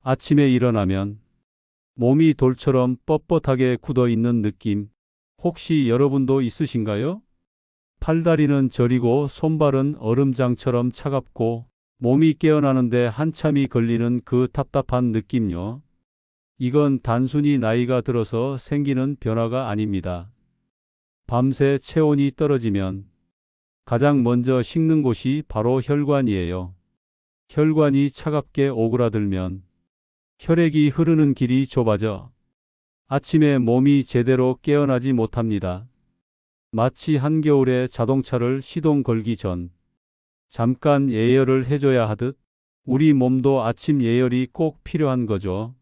아침에 일어나면 몸이 돌처럼 뻣뻣하게 굳어 있는 느낌, 혹시 여러분도 있으신가요? 팔다리는 저리고 손발은 얼음장처럼 차갑고 몸이 깨어나는데 한참이 걸리는 그 답답한 느낌요. 이건 단순히 나이가 들어서 생기는 변화가 아닙니다. 밤새 체온이 떨어지면 가장 먼저 식는 곳이 바로 혈관이에요. 혈관이 차갑게 오그라들면 혈액이 흐르는 길이 좁아져 아침에 몸이 제대로 깨어나지 못합니다. 마치 한겨울에 자동차를 시동 걸기 전 잠깐 예열을 해줘야 하듯 우리 몸도 아침 예열이 꼭 필요한 거죠.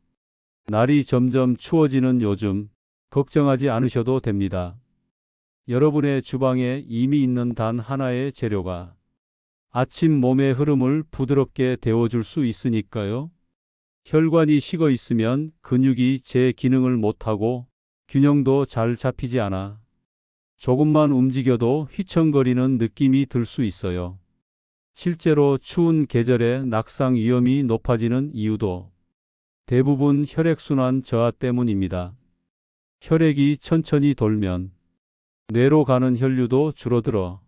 날이 점점 추워지는 요즘 걱정하지 않으셔도 됩니다. 여러분의 주방에 이미 있는 단 하나의 재료가 아침 몸의 흐름을 부드럽게 데워줄 수 있으니까요. 혈관이 식어 있으면 근육이 제 기능을 못하고 균형도 잘 잡히지 않아 조금만 움직여도 휘청거리는 느낌이 들 수 있어요. 실제로 추운 계절에 낙상 위험이 높아지는 이유도 대부분 혈액순환 저하 때문입니다. 혈액이 천천히 돌면 뇌로 가는 혈류도 줄어들어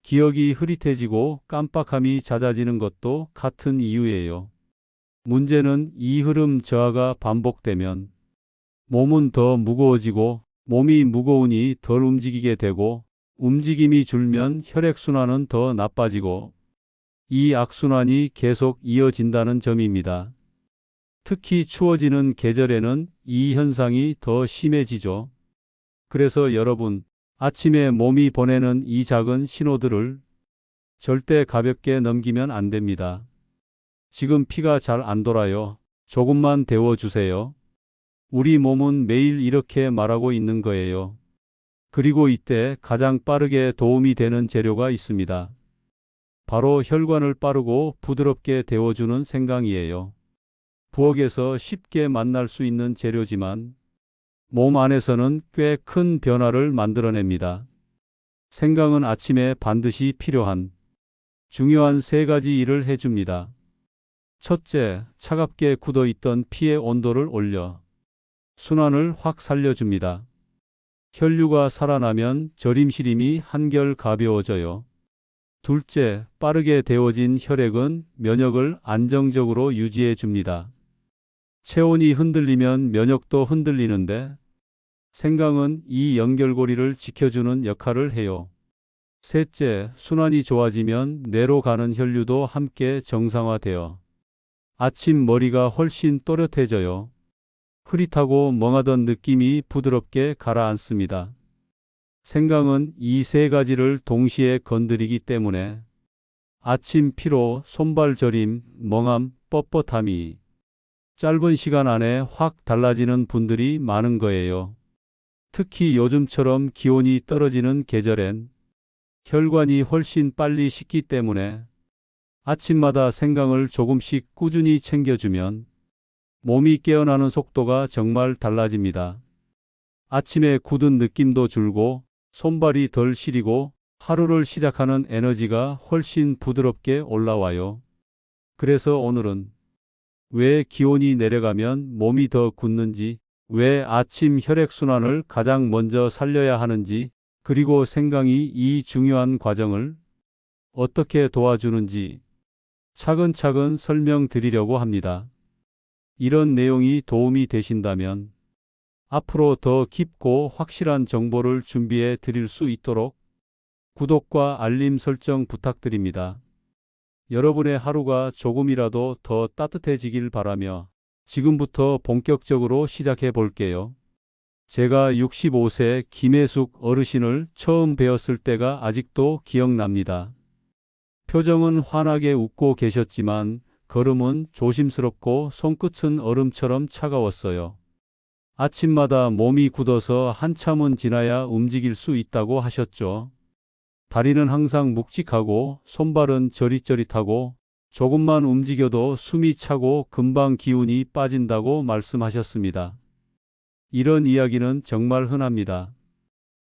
기억이 흐릿해지고 깜빡함이 잦아지는 것도 같은 이유예요. 문제는 이 흐름 저하가 반복되면 몸은 더 무거워지고 몸이 무거우니 덜 움직이게 되고 움직임이 줄면 혈액순환은 더 나빠지고 이 악순환이 계속 이어진다는 점입니다. 특히 추워지는 계절에는 이 현상이 더 심해지죠. 그래서 여러분, 아침에 몸이 보내는 이 작은 신호들을 절대 가볍게 넘기면 안 됩니다. 지금 피가 잘 안 돌아요. 조금만 데워주세요. 우리 몸은 매일 이렇게 말하고 있는 거예요. 그리고 이때 가장 빠르게 도움이 되는 재료가 있습니다. 바로 혈관을 빠르고 부드럽게 데워주는 생강이에요. 부엌에서 쉽게 만날 수 있는 재료지만 몸 안에서는 꽤 큰 변화를 만들어냅니다. 생강은 아침에 반드시 필요한 중요한 세 가지 일을 해줍니다. 첫째, 차갑게 굳어있던 피의 온도를 올려 순환을 확 살려줍니다. 혈류가 살아나면 저림시림이 한결 가벼워져요. 둘째, 빠르게 데워진 혈액은 면역을 안정적으로 유지해 줍니다. 체온이 흔들리면 면역도 흔들리는데 생강은 이 연결고리를 지켜주는 역할을 해요. 셋째, 순환이 좋아지면 뇌로 가는 혈류도 함께 정상화되어 아침 머리가 훨씬 또렷해져요. 흐릿하고 멍하던 느낌이 부드럽게 가라앉습니다. 생강은 이 세 가지를 동시에 건드리기 때문에 아침 피로, 손발 저림, 멍함, 뻣뻣함이 짧은 시간 안에 확 달라지는 분들이 많은 거예요. 특히 요즘처럼 기온이 떨어지는 계절엔 혈관이 훨씬 빨리 식기 때문에 아침마다 생강을 조금씩 꾸준히 챙겨주면 몸이 깨어나는 속도가 정말 달라집니다. 아침에 굳은 느낌도 줄고 손발이 덜 시리고 하루를 시작하는 에너지가 훨씬 부드럽게 올라와요. 그래서 오늘은 왜 기온이 내려가면 몸이 더 굳는지, 왜 아침 혈액순환을 가장 먼저 살려야 하는지, 그리고 생강이 이 중요한 과정을 어떻게 도와주는지 차근차근 설명드리려고 합니다. 이런 내용이 도움이 되신다면 앞으로 더 깊고 확실한 정보를 준비해 드릴 수 있도록 구독과 알림 설정 부탁드립니다. 여러분의 하루가 조금이라도 더 따뜻해지길 바라며 지금부터 본격적으로 시작해 볼게요. 제가 65세 김혜숙 어르신을 처음 뵈었을 때가 아직도 기억납니다. 표정은 환하게 웃고 계셨지만 걸음은 조심스럽고 손끝은 얼음처럼 차가웠어요. 아침마다 몸이 굳어서 한참은 지나야 움직일 수 있다고 하셨죠. 다리는 항상 묵직하고 손발은 저릿저릿하고 조금만 움직여도 숨이 차고 금방 기운이 빠진다고 말씀하셨습니다. 이런 이야기는 정말 흔합니다.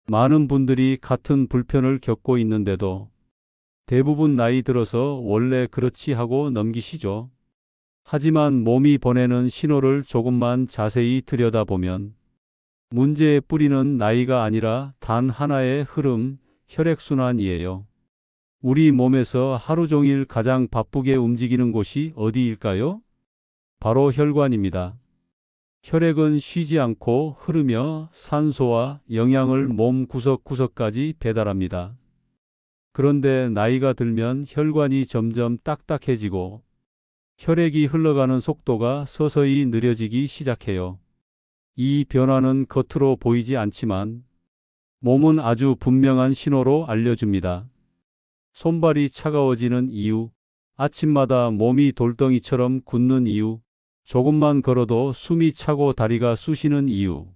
많은 분들이 같은 불편을 겪고 있는데도 대부분 나이 들어서 원래 그렇지 하고 넘기시죠. 하지만 몸이 보내는 신호를 조금만 자세히 들여다보면 문제의 뿌리는 나이가 아니라 단 하나의 흐름, 혈액순환이에요. 우리 몸에서 하루 종일 가장 바쁘게 움직이는 곳이 어디일까요? 바로 혈관입니다. 혈액은 쉬지 않고 흐르며 산소와 영양을 몸 구석구석까지 배달합니다. 그런데 나이가 들면 혈관이 점점 딱딱해지고 혈액이 흘러가는 속도가 서서히 느려지기 시작해요. 이 변화는 겉으로 보이지 않지만 몸은 아주 분명한 신호로 알려줍니다. 손발이 차가워지는 이유, 아침마다 몸이 돌덩이처럼 굳는 이유, 조금만 걸어도 숨이 차고 다리가 쑤시는 이유.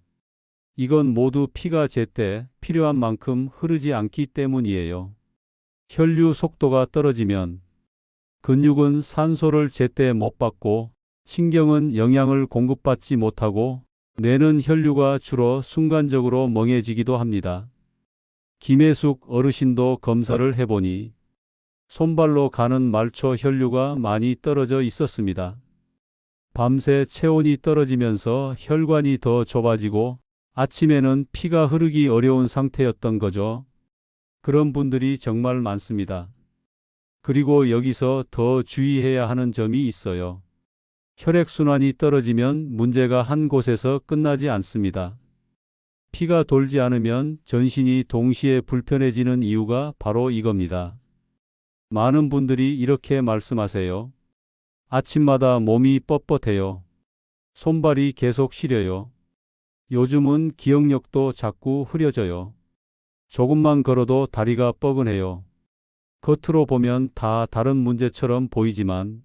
이건 모두 피가 제때 필요한 만큼 흐르지 않기 때문이에요. 혈류 속도가 떨어지면 근육은 산소를 제때 못 받고 신경은 영양을 공급받지 못하고 뇌는 혈류가 줄어 순간적으로 멍해지기도 합니다. 김혜숙 어르신도 검사를 해보니 손발로 가는 말초 혈류가 많이 떨어져 있었습니다. 밤새 체온이 떨어지면서 혈관이 더 좁아지고 아침에는 피가 흐르기 어려운 상태였던 거죠. 그런 분들이 정말 많습니다. 그리고 여기서 더 주의해야 하는 점이 있어요. 혈액순환이 떨어지면 문제가 한 곳에서 끝나지 않습니다. 피가 돌지 않으면 전신이 동시에 불편해지는 이유가 바로 이겁니다. 많은 분들이 이렇게 말씀하세요. 아침마다 몸이 뻣뻣해요. 손발이 계속 시려요. 요즘은 기억력도 자꾸 흐려져요. 조금만 걸어도 다리가 뻐근해요. 겉으로 보면 다 다른 문제처럼 보이지만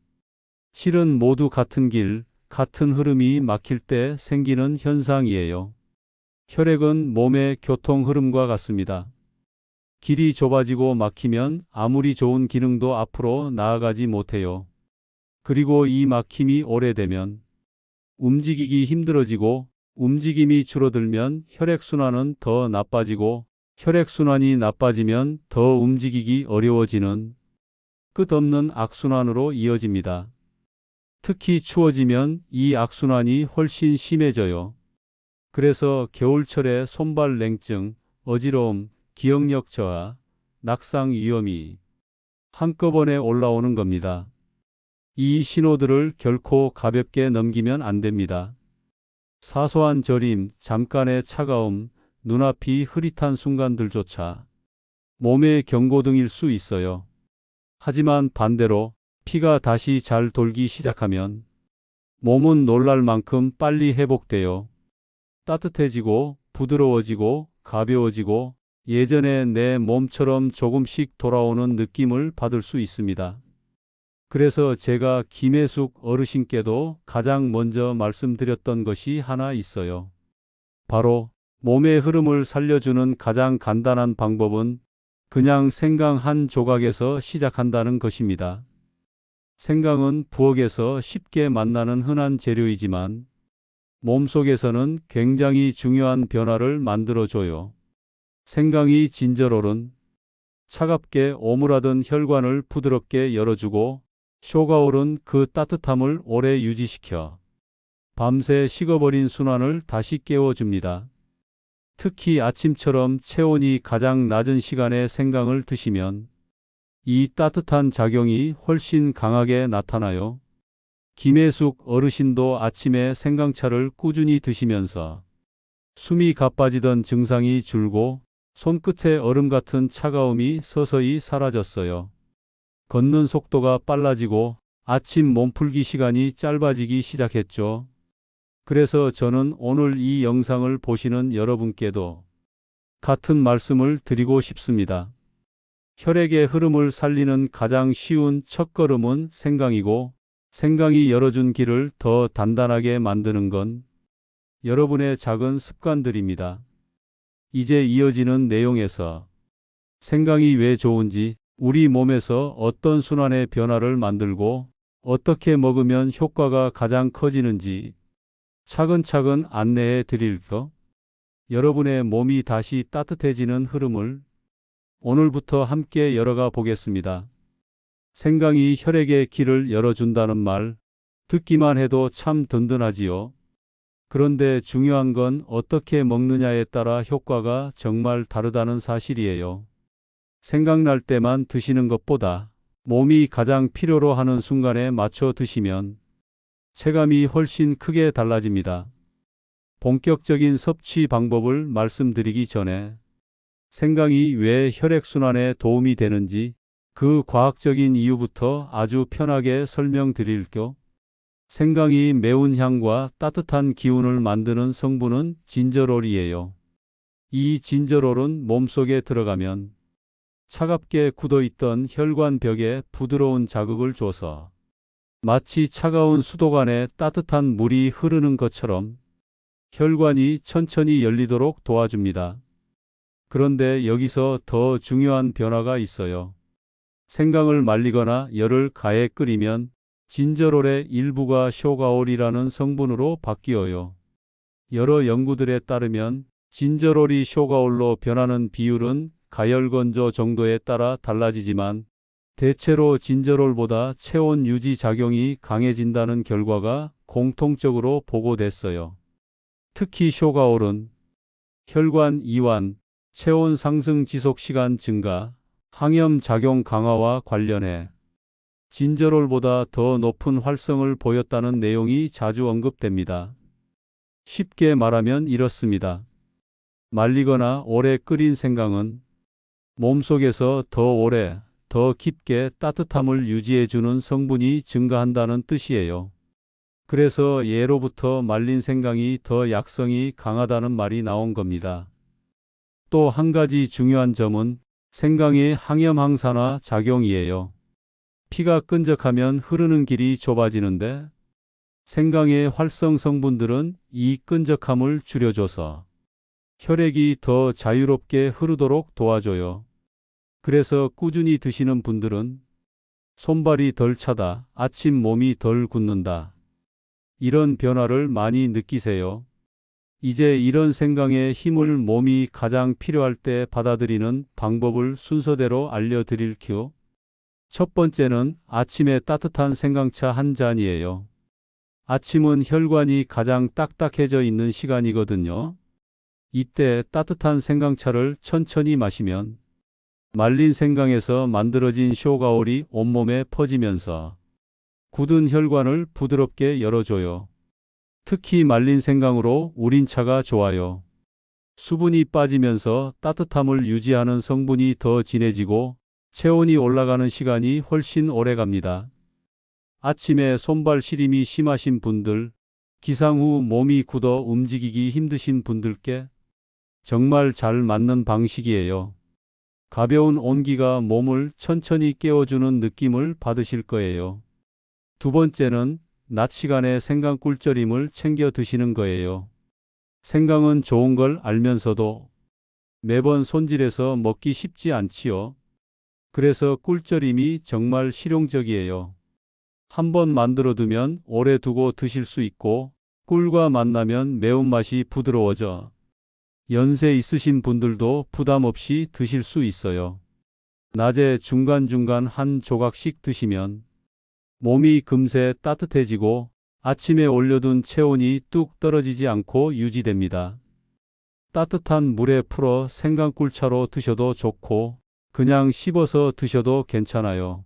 실은 모두 같은 길, 같은 흐름이 막힐 때 생기는 현상이에요. 혈액은 몸의 교통 흐름과 같습니다. 길이 좁아지고 막히면 아무리 좋은 기능도 앞으로 나아가지 못해요. 그리고 이 막힘이 오래되면 움직이기 힘들어지고 움직임이 줄어들면 혈액순환은 더 나빠지고 혈액순환이 나빠지면 더 움직이기 어려워지는 끝없는 악순환으로 이어집니다. 특히 추워지면 이 악순환이 훨씬 심해져요. 그래서 겨울철에 손발 냉증, 어지러움, 기억력 저하, 낙상 위험이 한꺼번에 올라오는 겁니다. 이 신호들을 결코 가볍게 넘기면 안 됩니다. 사소한 저림, 잠깐의 차가움, 눈앞이 흐릿한 순간들조차 몸의 경고등일 수 있어요. 하지만 반대로 피가 다시 잘 돌기 시작하면 몸은 놀랄 만큼 빨리 회복돼요. 따뜻해지고 부드러워지고 가벼워지고 예전의 내 몸처럼 조금씩 돌아오는 느낌을 받을 수 있습니다. 그래서 제가 김혜숙 어르신께도 가장 먼저 말씀드렸던 것이 하나 있어요. 바로 몸의 흐름을 살려주는 가장 간단한 방법은 그냥 생강 한 조각에서 시작한다는 것입니다. 생강은 부엌에서 쉽게 만나는 흔한 재료이지만 몸속에서는 굉장히 중요한 변화를 만들어줘요. 생강이 진저롤은 차갑게 오므라든 혈관을 부드럽게 열어주고 쇼가올은 그 따뜻함을 오래 유지시켜 밤새 식어버린 순환을 다시 깨워줍니다. 특히 아침처럼 체온이 가장 낮은 시간에 생강을 드시면 이 따뜻한 작용이 훨씬 강하게 나타나요. 김혜숙 어르신도 아침에 생강차를 꾸준히 드시면서 숨이 가빠지던 증상이 줄고 손끝에 얼음 같은 차가움이 서서히 사라졌어요. 걷는 속도가 빨라지고 아침 몸풀기 시간이 짧아지기 시작했죠. 그래서 저는 오늘 이 영상을 보시는 여러분께도 같은 말씀을 드리고 싶습니다. 혈액의 흐름을 살리는 가장 쉬운 첫걸음은 생강이고 생강이 열어준 길을 더 단단하게 만드는 건 여러분의 작은 습관들입니다. 이제 이어지는 내용에서 생강이 왜 좋은지, 우리 몸에서 어떤 순환의 변화를 만들고 어떻게 먹으면 효과가 가장 커지는지 차근차근 안내해 드릴게요. 여러분의 몸이 다시 따뜻해지는 흐름을 오늘부터 함께 열어가 보겠습니다. 생강이 혈액의 길을 열어준다는 말, 듣기만 해도 참 든든하지요. 그런데 중요한 건 어떻게 먹느냐에 따라 효과가 정말 다르다는 사실이에요. 생각날 때만 드시는 것보다 몸이 가장 필요로 하는 순간에 맞춰 드시면 체감이 훨씬 크게 달라집니다. 본격적인 섭취 방법을 말씀드리기 전에 생강이 왜 혈액순환에 도움이 되는지 그 과학적인 이유부터 아주 편하게 설명드릴게요. 생강이 매운 향과 따뜻한 기운을 만드는 성분은 진저롤이에요. 이 진저롤은 몸속에 들어가면 차갑게 굳어있던 혈관 벽에 부드러운 자극을 줘서 마치 차가운 수도관에 따뜻한 물이 흐르는 것처럼 혈관이 천천히 열리도록 도와줍니다. 그런데 여기서 더 중요한 변화가 있어요. 생강을 말리거나 열을 가해 끓이면 진저롤의 일부가 쇼가올이라는 성분으로 바뀌어요. 여러 연구들에 따르면 진저롤이 쇼가올로 변하는 비율은 가열건조 정도에 따라 달라지지만 대체로 진저롤보다 체온 유지 작용이 강해진다는 결과가 공통적으로 보고됐어요. 특히 쇼가올은 혈관 이완, 체온 상승 지속 시간 증가, 항염 작용 강화와 관련해 진저롤보다 더 높은 활성을 보였다는 내용이 자주 언급됩니다. 쉽게 말하면 이렇습니다. 말리거나 오래 끓인 생강은 몸속에서 더 오래, 더 깊게 따뜻함을 유지해주는 성분이 증가한다는 뜻이에요. 그래서 예로부터 말린 생강이 더 약성이 강하다는 말이 나온 겁니다. 또 한 가지 중요한 점은 생강의 항염 항산화 작용이에요. 피가 끈적하면 흐르는 길이 좁아지는데 생강의 활성 성분들은 이 끈적함을 줄여줘서 혈액이 더 자유롭게 흐르도록 도와줘요. 그래서 꾸준히 드시는 분들은 손발이 덜 차다, 아침 몸이 덜 굳는다, 이런 변화를 많이 느끼세요. 이제 이런 생강의 힘을 몸이 가장 필요할 때 받아들이는 방법을 순서대로 알려드릴게요. 첫 번째는 아침에 따뜻한 생강차 한 잔이에요. 아침은 혈관이 가장 딱딱해져 있는 시간이거든요. 이때 따뜻한 생강차를 천천히 마시면 말린 생강에서 만들어진 쇼가올이 온몸에 퍼지면서 굳은 혈관을 부드럽게 열어줘요. 특히 말린 생강으로 우린 차가 좋아요. 수분이 빠지면서 따뜻함을 유지하는 성분이 더 진해지고 체온이 올라가는 시간이 훨씬 오래 갑니다. 아침에 손발 시림이 심하신 분들, 기상 후 몸이 굳어 움직이기 힘드신 분들께 정말 잘 맞는 방식이에요. 가벼운 온기가 몸을 천천히 깨워주는 느낌을 받으실 거예요. 두 번째는 낮 시간에 생강 꿀절임을 챙겨 드시는 거예요. 생강은 좋은 걸 알면서도 매번 손질해서 먹기 쉽지 않지요. 그래서 꿀절임이 정말 실용적이에요. 한번 만들어 두면 오래 두고 드실 수 있고 꿀과 만나면 매운맛이 부드러워져 연세 있으신 분들도 부담 없이 드실 수 있어요. 낮에 중간중간 한 조각씩 드시면 몸이 금세 따뜻해지고 아침에 올려둔 체온이 뚝 떨어지지 않고 유지됩니다. 따뜻한 물에 풀어 생강꿀차로 드셔도 좋고 그냥 씹어서 드셔도 괜찮아요.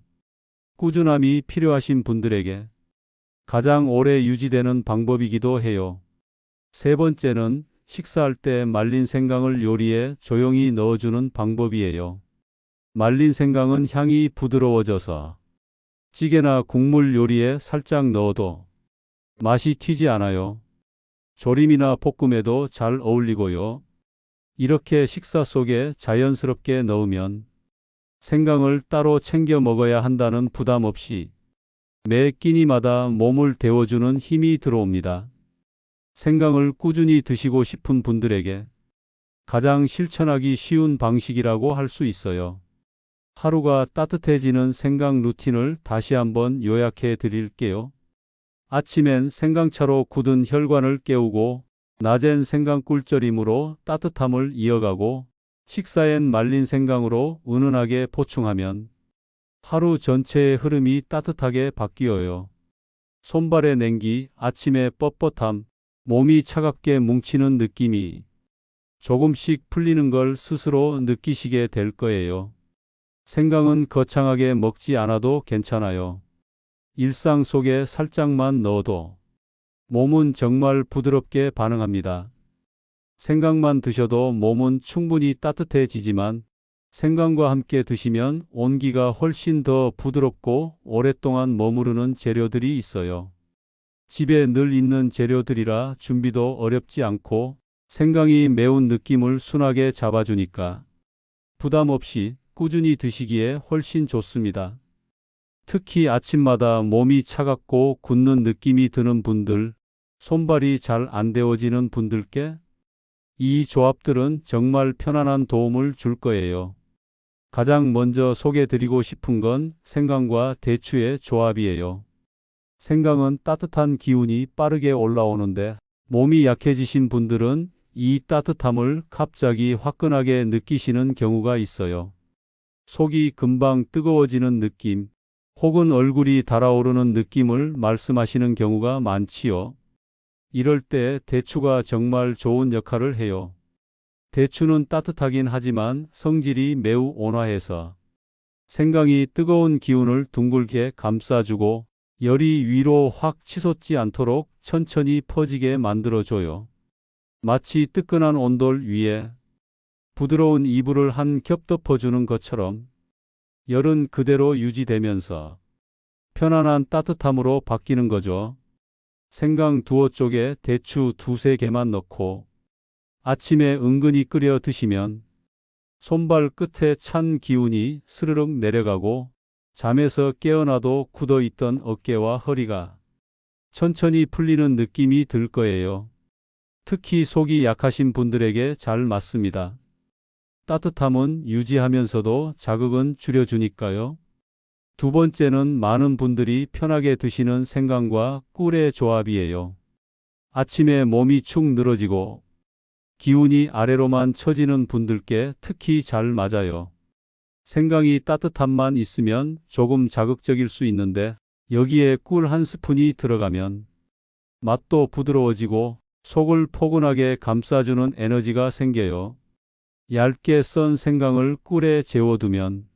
꾸준함이 필요하신 분들에게 가장 오래 유지되는 방법이기도 해요. 세 번째는 식사할 때 말린 생강을 요리에 조용히 넣어주는 방법이에요. 말린 생강은 향이 부드러워져서 찌개나 국물 요리에 살짝 넣어도 맛이 튀지 않아요. 조림이나 볶음에도 잘 어울리고요. 이렇게 식사 속에 자연스럽게 넣으면 생강을 따로 챙겨 먹어야 한다는 부담 없이 매 끼니마다 몸을 데워주는 힘이 들어옵니다. 생강을 꾸준히 드시고 싶은 분들에게 가장 실천하기 쉬운 방식이라고 할 수 있어요. 하루가 따뜻해지는 생강 루틴을 다시 한번 요약해 드릴게요. 아침엔 생강차로 굳은 혈관을 깨우고 낮엔 생강 꿀절임으로 따뜻함을 이어가고 식사엔 말린 생강으로 은은하게 보충하면 하루 전체의 흐름이 따뜻하게 바뀌어요. 손발의 냉기, 아침의 뻣뻣함, 몸이 차갑게 뭉치는 느낌이 조금씩 풀리는 걸 스스로 느끼시게 될 거예요. 생강은 거창하게 먹지 않아도 괜찮아요. 일상 속에 살짝만 넣어도 몸은 정말 부드럽게 반응합니다. 생강만 드셔도 몸은 충분히 따뜻해지지만 생강과 함께 드시면 온기가 훨씬 더 부드럽고 오랫동안 머무르는 재료들이 있어요. 집에 늘 있는 재료들이라 준비도 어렵지 않고 생강이 매운 느낌을 순하게 잡아주니까 부담 없이 꾸준히 드시기에 훨씬 좋습니다. 특히 아침마다 몸이 차갑고 굳는 느낌이 드는 분들, 손발이 잘 안 데워지는 분들께 이 조합들은 정말 편안한 도움을 줄 거예요. 가장 먼저 소개드리고 싶은 건 생강과 대추의 조합이에요. 생강은 따뜻한 기운이 빠르게 올라오는데 몸이 약해지신 분들은 이 따뜻함을 갑자기 화끈하게 느끼시는 경우가 있어요. 속이 금방 뜨거워지는 느낌, 혹은 얼굴이 달아오르는 느낌을 말씀하시는 경우가 많지요. 이럴 때 대추가 정말 좋은 역할을 해요. 대추는 따뜻하긴 하지만 성질이 매우 온화해서 생강이 뜨거운 기운을 둥글게 감싸주고 열이 위로 확 치솟지 않도록 천천히 퍼지게 만들어줘요. 마치 뜨끈한 온돌 위에 부드러운 이불을 한 겹 덮어주는 것처럼 열은 그대로 유지되면서 편안한 따뜻함으로 바뀌는 거죠. 생강 두어 쪽에 대추 두세 개만 넣고 아침에 은근히 끓여 드시면 손발 끝에 찬 기운이 스르륵 내려가고 잠에서 깨어나도 굳어있던 어깨와 허리가 천천히 풀리는 느낌이 들 거예요. 특히 속이 약하신 분들에게 잘 맞습니다. 따뜻함은 유지하면서도 자극은 줄여주니까요. 두 번째는 많은 분들이 편하게 드시는 생강과 꿀의 조합이에요. 아침에 몸이 축 늘어지고 기운이 아래로만 처지는 분들께 특히 잘 맞아요. 생강이 따뜻함만 있으면 조금 자극적일 수 있는데 여기에 꿀 한 스푼이 들어가면 맛도 부드러워지고 속을 포근하게 감싸주는 에너지가 생겨요. 얇게 썬 생강을 꿀에 재워두면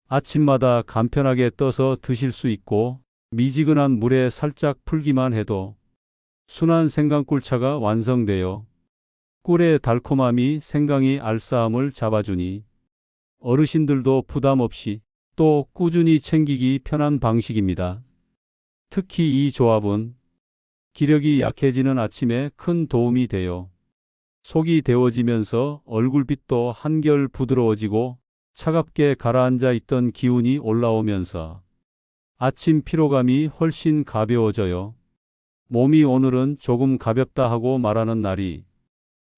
아침마다 간편하게 떠서 드실 수 있고 미지근한 물에 살짝 풀기만 해도 순한 생강꿀차가 완성돼요. 꿀의 달콤함이 생강이 알싸함을 잡아주니 어르신들도 부담 없이 또 꾸준히 챙기기 편한 방식입니다. 특히 이 조합은 기력이 약해지는 아침에 큰 도움이 돼요. 속이 데워지면서 얼굴빛도 한결 부드러워지고 차갑게 가라앉아 있던 기운이 올라오면서 아침 피로감이 훨씬 가벼워져요. 몸이 오늘은 조금 가볍다 하고 말하는 날이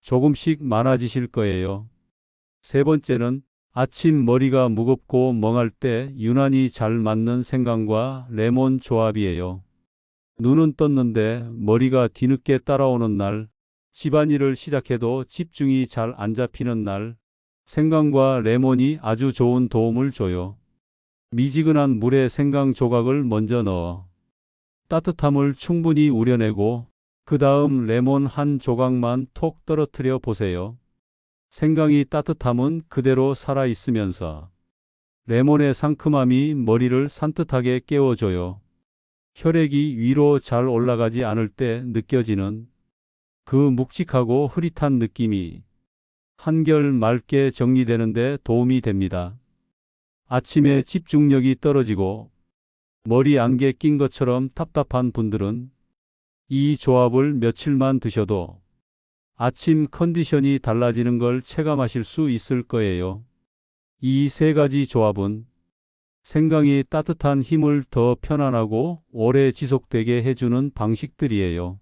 조금씩 많아지실 거예요. 세 번째는 아침 머리가 무겁고 멍할 때 유난히 잘 맞는 생강과 레몬 조합이에요. 눈은 떴는데 머리가 뒤늦게 따라오는 날, 집안일을 시작해도 집중이 잘 안 잡히는 날, 생강과 레몬이 아주 좋은 도움을 줘요. 미지근한 물에 생강 조각을 먼저 넣어 따뜻함을 충분히 우려내고 그 다음 레몬 한 조각만 톡 떨어뜨려 보세요. 생강이 따뜻함은 그대로 살아있으면서 레몬의 상큼함이 머리를 산뜻하게 깨워줘요. 혈액이 위로 잘 올라가지 않을 때 느껴지는 그 묵직하고 흐릿한 느낌이 한결 맑게 정리되는 데 도움이 됩니다. 아침에 집중력이 떨어지고 머리 안개 낀 것처럼 답답한 분들은 이 조합을 며칠만 드셔도 아침 컨디션이 달라지는 걸 체감하실 수 있을 거예요. 이 세 가지 조합은 생강이 따뜻한 힘을 더 편안하고 오래 지속되게 해주는 방식들이에요.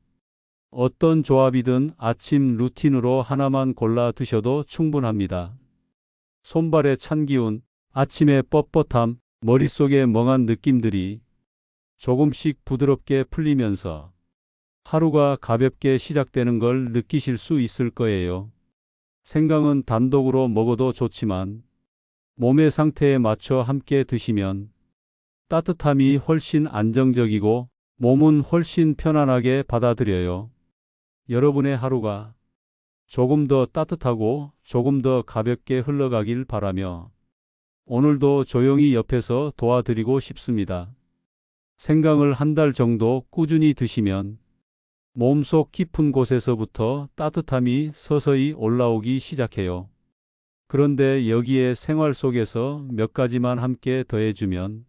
어떤 조합이든 아침 루틴으로 하나만 골라 드셔도 충분합니다. 손발의 찬 기운, 아침의 뻣뻣함, 머릿속의 멍한 느낌들이 조금씩 부드럽게 풀리면서 하루가 가볍게 시작되는 걸 느끼실 수 있을 거예요. 생강은 단독으로 먹어도 좋지만 몸의 상태에 맞춰 함께 드시면 따뜻함이 훨씬 안정적이고 몸은 훨씬 편안하게 받아들여요. 여러분의 하루가 조금 더 따뜻하고 조금 더 가볍게 흘러가길 바라며 오늘도 조용히 옆에서 도와드리고 싶습니다. 생강을 한 달 정도 꾸준히 드시면 몸속 깊은 곳에서부터 따뜻함이 서서히 올라오기 시작해요. 그런데 여기에 생활 속에서 몇 가지만 함께 더해주면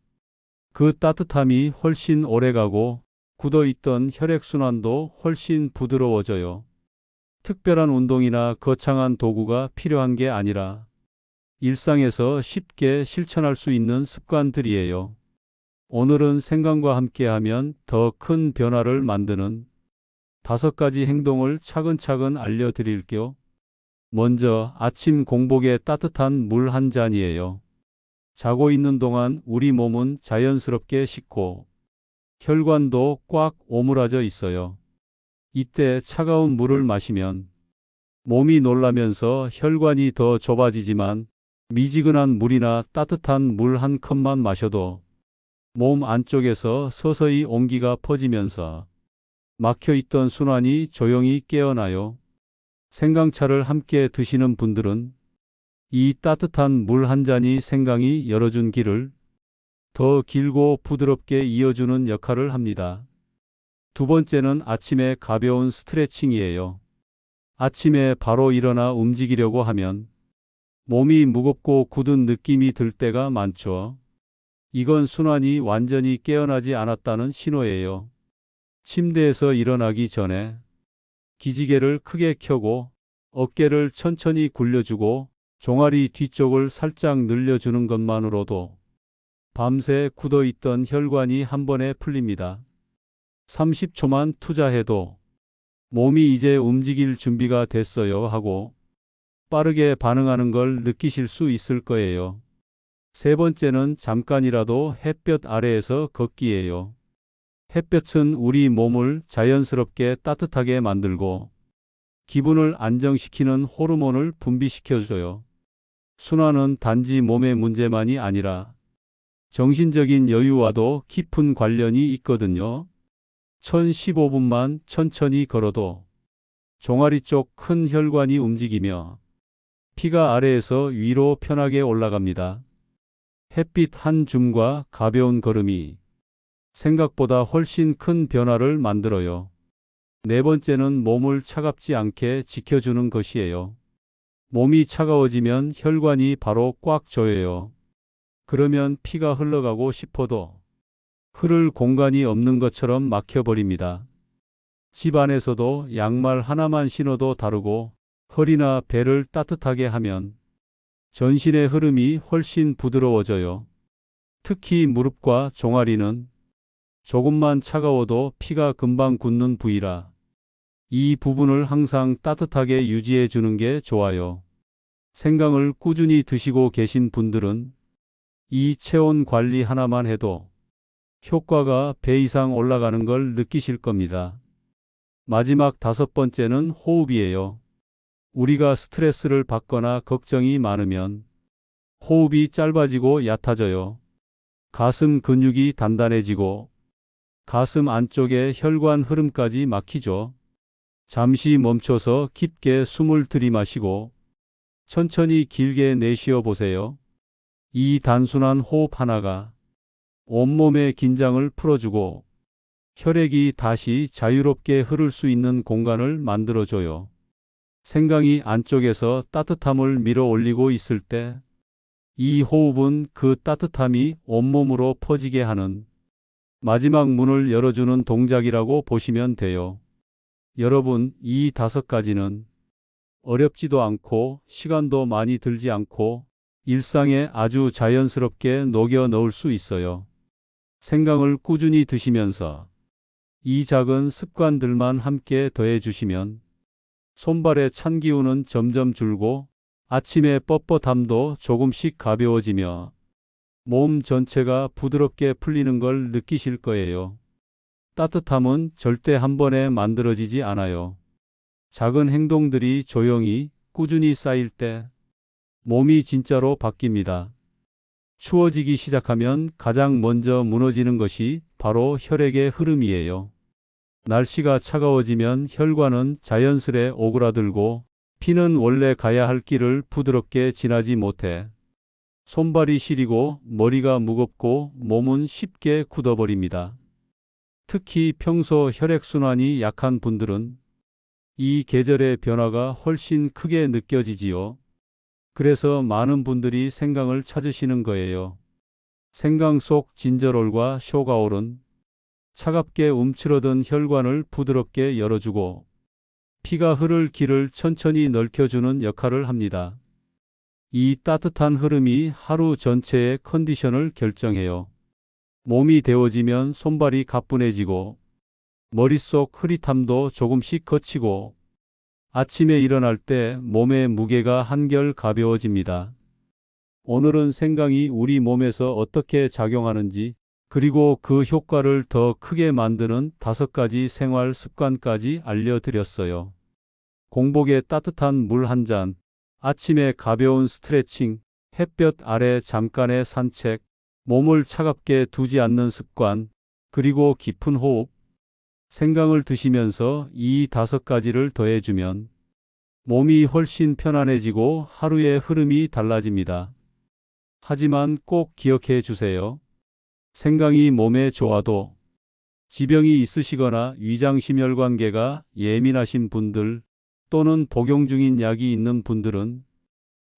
그 따뜻함이 훨씬 오래가고 굳어있던 혈액순환도 훨씬 부드러워져요. 특별한 운동이나 거창한 도구가 필요한 게 아니라 일상에서 쉽게 실천할 수 있는 습관들이에요. 오늘은 생강과 함께하면 더 큰 변화를 만드는 5가지 행동을 차근차근 알려드릴게요. 먼저 아침 공복에 따뜻한 물 한 잔이에요. 자고 있는 동안 우리 몸은 자연스럽게 식고 혈관도 꽉 오므라져 있어요. 이때 차가운 물을 마시면 몸이 놀라면서 혈관이 더 좁아지지만 미지근한 물이나 따뜻한 물 한 컵만 마셔도 몸 안쪽에서 서서히 온기가 퍼지면서 막혀있던 순환이 조용히 깨어나요. 생강차를 함께 드시는 분들은 이 따뜻한 물 한 잔이 생강이 열어준 길을 더 길고 부드럽게 이어주는 역할을 합니다. 두 번째는 아침에 가벼운 스트레칭이에요. 아침에 바로 일어나 움직이려고 하면 몸이 무겁고 굳은 느낌이 들 때가 많죠. 이건 순환이 완전히 깨어나지 않았다는 신호예요. 침대에서 일어나기 전에 기지개를 크게 켜고 어깨를 천천히 굴려주고 종아리 뒤쪽을 살짝 늘려주는 것만으로도 밤새 굳어있던 혈관이 한 번에 풀립니다. 30초만 투자해도 몸이 이제 움직일 준비가 됐어요 하고 빠르게 반응하는 걸 느끼실 수 있을 거예요. 세 번째는 잠깐이라도 햇볕 아래에서 걷기예요. 햇볕은 우리 몸을 자연스럽게 따뜻하게 만들고 기분을 안정시키는 호르몬을 분비시켜줘요. 순환은 단지 몸의 문제만이 아니라 정신적인 여유와도 깊은 관련이 있거든요. 1015분만 천천히 걸어도 종아리 쪽 큰 혈관이 움직이며 피가 아래에서 위로 편하게 올라갑니다. 햇빛 한 줌과 가벼운 걸음이 생각보다 훨씬 큰 변화를 만들어요. 네 번째는 몸을 차갑지 않게 지켜주는 것이에요. 몸이 차가워지면 혈관이 바로 꽉 조여요. 그러면 피가 흘러가고 싶어도 흐를 공간이 없는 것처럼 막혀버립니다. 집 안에서도 양말 하나만 신어도 다르고 허리나 배를 따뜻하게 하면 전신의 흐름이 훨씬 부드러워져요. 특히 무릎과 종아리는 조금만 차가워도 피가 금방 굳는 부위라 이 부분을 항상 따뜻하게 유지해 주는 게 좋아요. 생강을 꾸준히 드시고 계신 분들은 이 체온 관리 하나만 해도 효과가 배 이상 올라가는 걸 느끼실 겁니다. 마지막 5번째는 호흡이에요. 우리가 스트레스를 받거나 걱정이 많으면 호흡이 짧아지고 얕아져요. 가슴 근육이 단단해지고 가슴 안쪽의 혈관 흐름까지 막히죠. 잠시 멈춰서 깊게 숨을 들이마시고 천천히 길게 내쉬어 보세요. 이 단순한 호흡 하나가 온몸의 긴장을 풀어주고 혈액이 다시 자유롭게 흐를 수 있는 공간을 만들어줘요. 생강이 안쪽에서 따뜻함을 밀어 올리고 있을 때 이 호흡은 그 따뜻함이 온몸으로 퍼지게 하는 마지막 문을 열어주는 동작이라고 보시면 돼요. 여러분, 이 5가지는 어렵지도 않고 시간도 많이 들지 않고 일상에 아주 자연스럽게 녹여 넣을 수 있어요. 생강을 꾸준히 드시면서 이 작은 습관들만 함께 더해 주시면 손발의 찬 기운은 점점 줄고 아침의 뻣뻣함도 조금씩 가벼워지며 몸 전체가 부드럽게 풀리는 걸 느끼실 거예요. 따뜻함은 절대 한 번에 만들어지지 않아요. 작은 행동들이 조용히 꾸준히 쌓일 때 몸이 진짜로 바뀝니다. 추워지기 시작하면 가장 먼저 무너지는 것이 바로 혈액의 흐름이에요. 날씨가 차가워지면 혈관은 자연스레 오그라들고 피는 원래 가야 할 길을 부드럽게 지나지 못해 손발이 시리고 머리가 무겁고 몸은 쉽게 굳어버립니다. 특히 평소 혈액순환이 약한 분들은 이 계절의 변화가 훨씬 크게 느껴지지요. 그래서 많은 분들이 생강을 찾으시는 거예요. 생강 속 진저롤과 쇼가올은 차갑게 움츠러든 혈관을 부드럽게 열어주고 피가 흐를 길을 천천히 넓혀주는 역할을 합니다. 이 따뜻한 흐름이 하루 전체의 컨디션을 결정해요. 몸이 데워지면 손발이 가뿐해지고 머릿속 흐릿함도 조금씩 걷히고 아침에 일어날 때 몸의 무게가 한결 가벼워집니다. 오늘은 생강이 우리 몸에서 어떻게 작용하는지 그리고 그 효과를 더 크게 만드는 5가지 생활 습관까지 알려드렸어요. 공복에 따뜻한 물 한 잔, 아침에 가벼운 스트레칭, 햇볕 아래 잠깐의 산책, 몸을 차갑게 두지 않는 습관, 그리고 깊은 호흡. 생강을 드시면서 이 5가지를 더해주면 몸이 훨씬 편안해지고 하루의 흐름이 달라집니다. 하지만 꼭 기억해 주세요. 생강이 몸에 좋아도 지병이 있으시거나 위장심혈관계가 예민하신 분들 또는 복용 중인 약이 있는 분들은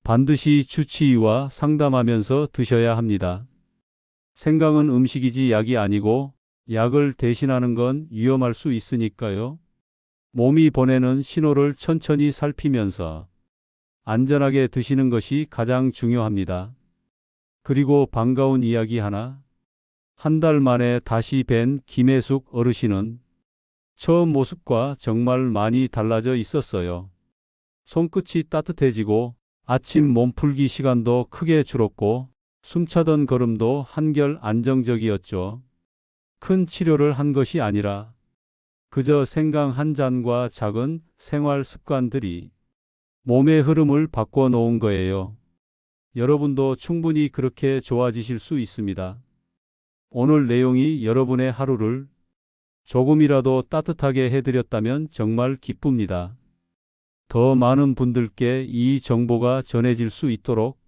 반드시 주치의와 상담하면서 드셔야 합니다. 생강은 음식이지 약이 아니고 약을 대신하는 건 위험할 수 있으니까요. 몸이 보내는 신호를 천천히 살피면서 안전하게 드시는 것이 가장 중요합니다. 그리고 반가운 이야기 하나. 한 달 만에 다시 뵌 김혜숙 어르신은 처음 모습과 정말 많이 달라져 있었어요. 손끝이 따뜻해지고 아침 몸풀기 시간도 크게 줄었고 숨차던 걸음도 한결 안정적이었죠. 큰 치료를 한 것이 아니라 그저 생강 한 잔과 작은 생활 습관들이 몸의 흐름을 바꿔 놓은 거예요. 여러분도 충분히 그렇게 좋아지실 수 있습니다. 오늘 내용이 여러분의 하루를 조금이라도 따뜻하게 해드렸다면 정말 기쁩니다. 더 많은 분들께 이 정보가 전해질 수 있도록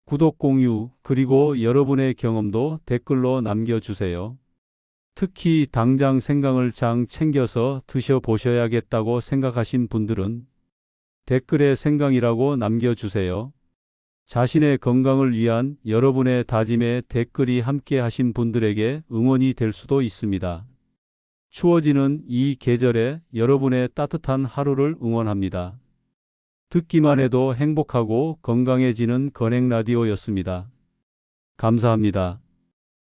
구독, 공유, 그리고 여러분의 경험도 댓글로 남겨주세요. 특히 당장 생강을 장 챙겨서 드셔보셔야겠다고 생각하신 분들은 댓글에 생강이라고 남겨주세요. 자신의 건강을 위한 여러분의 다짐에 댓글이 함께 하신 분들에게 응원이 될 수도 있습니다. 추워지는 이 계절에 여러분의 따뜻한 하루를 응원합니다. 듣기만 해도 행복하고 건강해지는 건행라디오였습니다. 감사합니다.